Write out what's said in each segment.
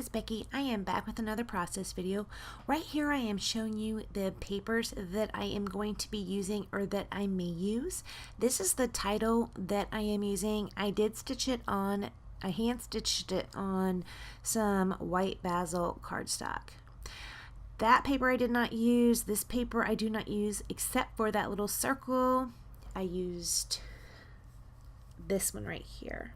it's Becky. I am back with another process video. Right here I am showing you the papers that I am going to be using or that I may use. This is the title that I am using. I did stitch it on, I hand stitched it on some white basil cardstock. That paper I did not use. This paper I do not use except for that little circle. I used this one right here.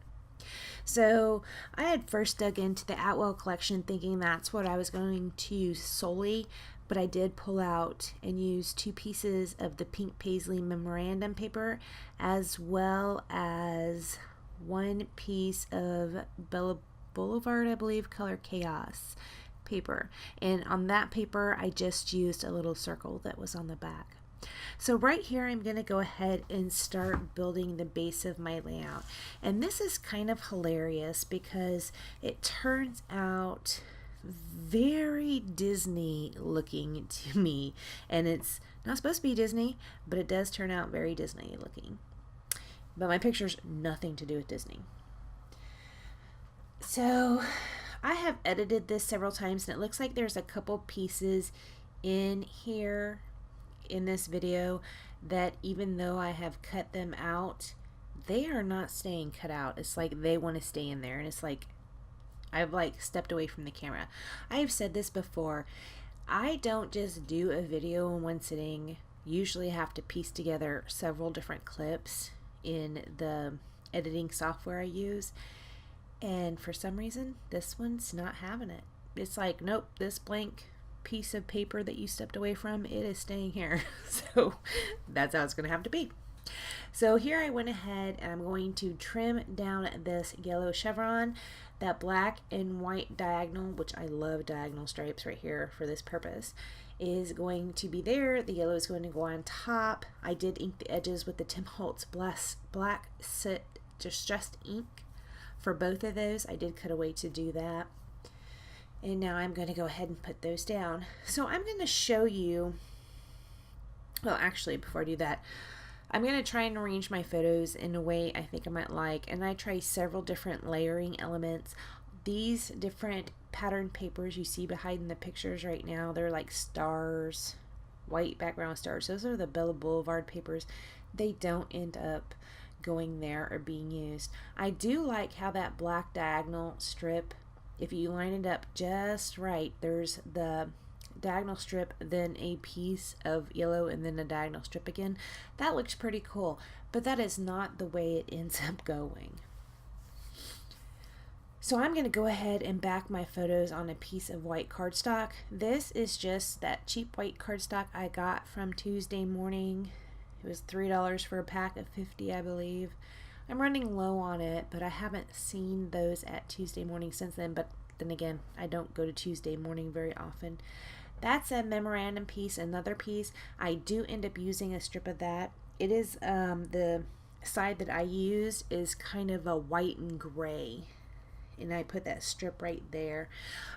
So I had first dug into the Atwell collection thinking that's what I was going to use solely, but I did pull out and use two pieces of the Pink Paislee Memorandum paper as well as one piece of Bella Boulevard, I believe, Color Chaos paper. And on that paper I just used a little circle that was on the back. So right here I'm going to go ahead and start building the base of my layout. And this is kind of hilarious because it turns out very Disney looking to me. And it's not supposed to be Disney, but it does turn out very Disney looking. But my picture's nothing to do with Disney. So I have edited this several times and it looks like there's a couple pieces in here in this video that even though I have cut them out, they are not staying cut out. It's like they want to stay in there, and it's like I've like stepped away from the camera. I have said this before, I don't just do a video in one sitting. Usually have to piece together several different clips in the editing software I use, and for some reason this one's not having it. It's like, nope, this blank piece of paper that you stepped away from, it is staying here. So that's how it's going to have to be. So here I went ahead and I'm going to trim down this yellow chevron. That black and white diagonal, which I love diagonal stripes right here for this purpose, is going to be there. The yellow is going to go on top. I did ink the edges with the Tim Holtz black soot distressed ink for both of those. I did cut away to do that. And now I'm going to go ahead and put those down. So I'm going to show you, well actually before I do that, I'm going to try and arrange my photos in a way I think I might like, and I try several different layering elements. These different pattern papers you see behind the pictures right now, they're like stars, white background stars. Those are the Bella Boulevard papers. They don't end up going there or being used. I do like how that black diagonal strip, if you line it up just right, there's the diagonal strip, then a piece of yellow, and then a diagonal strip again. That looks pretty cool, but that is not the way it ends up going. So I'm going to go ahead and back my photos on a piece of white cardstock. This is just that cheap white cardstock I got from Tuesday Morning. It was $3 for a pack of 50, I believe. I'm running low on it, but I haven't seen those at Tuesday Morning since then. But then again, I don't go to Tuesday Morning very often. That's a memorandum piece. Another piece, I do end up using a strip of that. It is the side that I use is kind of a white and gray, and I put that strip right there.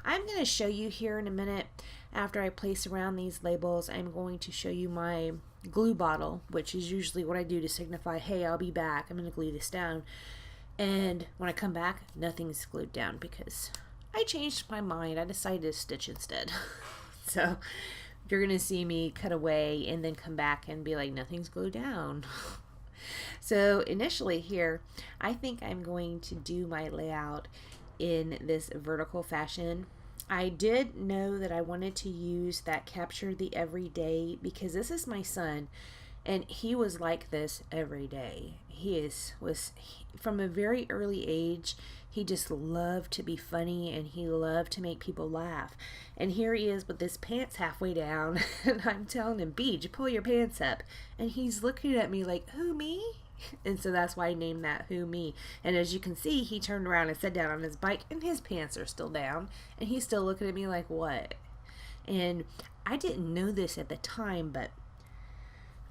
I'm going to show you here in a minute, after I place around these labels, I'm going to show you my glue bottle, which is usually what I do to signify, hey, I'll be back, I'm going to glue this down. And when I come back, nothing's glued down because I changed my mind. I decided to stitch instead. So you're going to see me cut away and then come back and be like, nothing's glued down. So initially here, I think I'm going to do my layout in this vertical fashion. I did know that I wanted to use that Capture the Everyday because this is my son and he was like this every day. He was from a very early age, he just loved to be funny and he loved to make people laugh. And here he is with his pants halfway down and I'm telling him, Beej, pull your pants up. And he's looking at me like, who, me? And so that's why I named that Who Me. And as you can see, he turned around and sat down on his bike and his pants are still down and he's still looking at me like, what? And I didn't know this at the time, but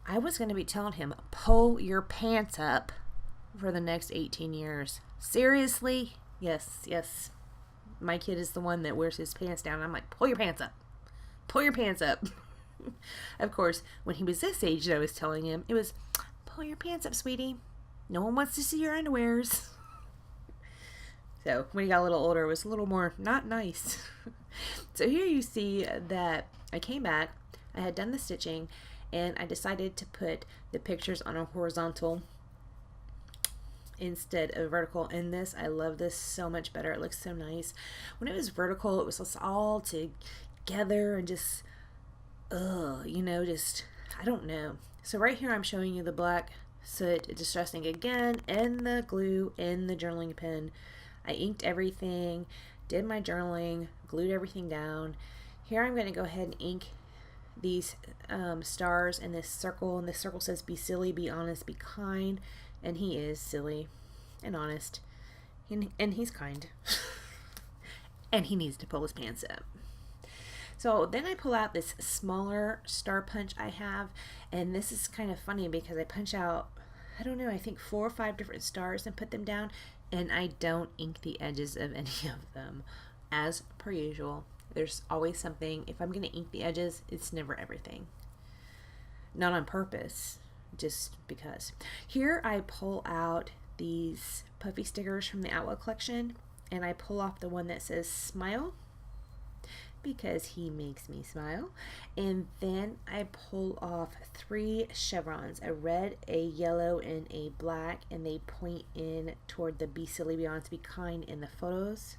I was going to be telling him, pull your pants up for the next 18 years. Seriously? Yes, yes. My kid is the one that wears his pants down. I'm like, pull your pants up. Pull your pants up. Of course, when he was this age that I was telling him, it was, pull your pants up, sweetie. No one wants to see your underwears. So when he got a little older, it was a little more not nice. So here you see that I came back, I had done the stitching, and I decided to put the pictures on a horizontal instead of vertical. And this, I love this so much better. It looks so nice. When it was vertical, it was just all together and just, you know, just, I don't know. So right here I'm showing you the black soot distressing again, and the glue in the journaling pen. I inked everything, did my journaling, glued everything down. Here I'm going to go ahead and ink these stars in this circle, and this circle says be silly, be honest, be kind, and he is silly and honest, and he's kind. And he needs to pull his pants up. So then I pull out this smaller star punch I have, and this is kind of funny because I punch out, I don't know, I think 4 or 5 different stars and put them down, and I don't ink the edges of any of them. As per usual, there's always something. If I'm going to ink the edges, it's never everything. Not on purpose, just because. Here I pull out these puffy stickers from the Atwell collection, and I pull off the one that says smile, because he makes me smile. And then I pull off 3 chevrons, a red, a yellow, and a black, and they point in toward the be silly, be honest, be kind in the photos.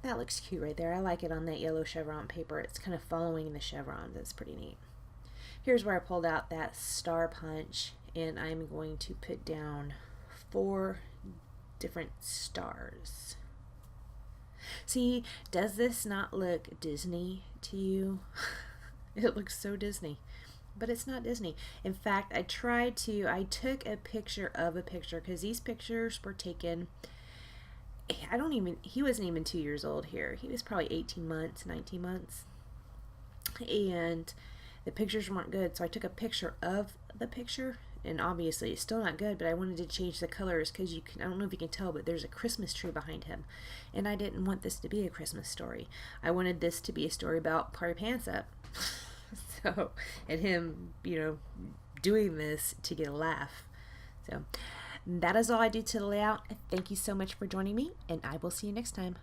That looks cute right there. I like it on that yellow chevron paper. It's kind of following the chevrons. That's pretty neat. Here's where I pulled out that star punch, and I'm going to put down 4 different stars. See, does this not look Disney to you? It looks so Disney, but it's not Disney. In fact, I took a picture of a picture, because these pictures were taken, he wasn't even 2 years old here. He was probably 18 months, 19 months. And the pictures weren't good, so I took a picture of the picture, and obviously it's still not good, but I wanted to change the colors because I don't know if you can tell, but there's a Christmas tree behind him, and I didn't want this to be a Christmas story. I wanted this to be a story about Party Pants Up. So, and him, you know, doing this to get a laugh. So that is all I do to the layout. Thank you so much for joining me, and I will see you next time.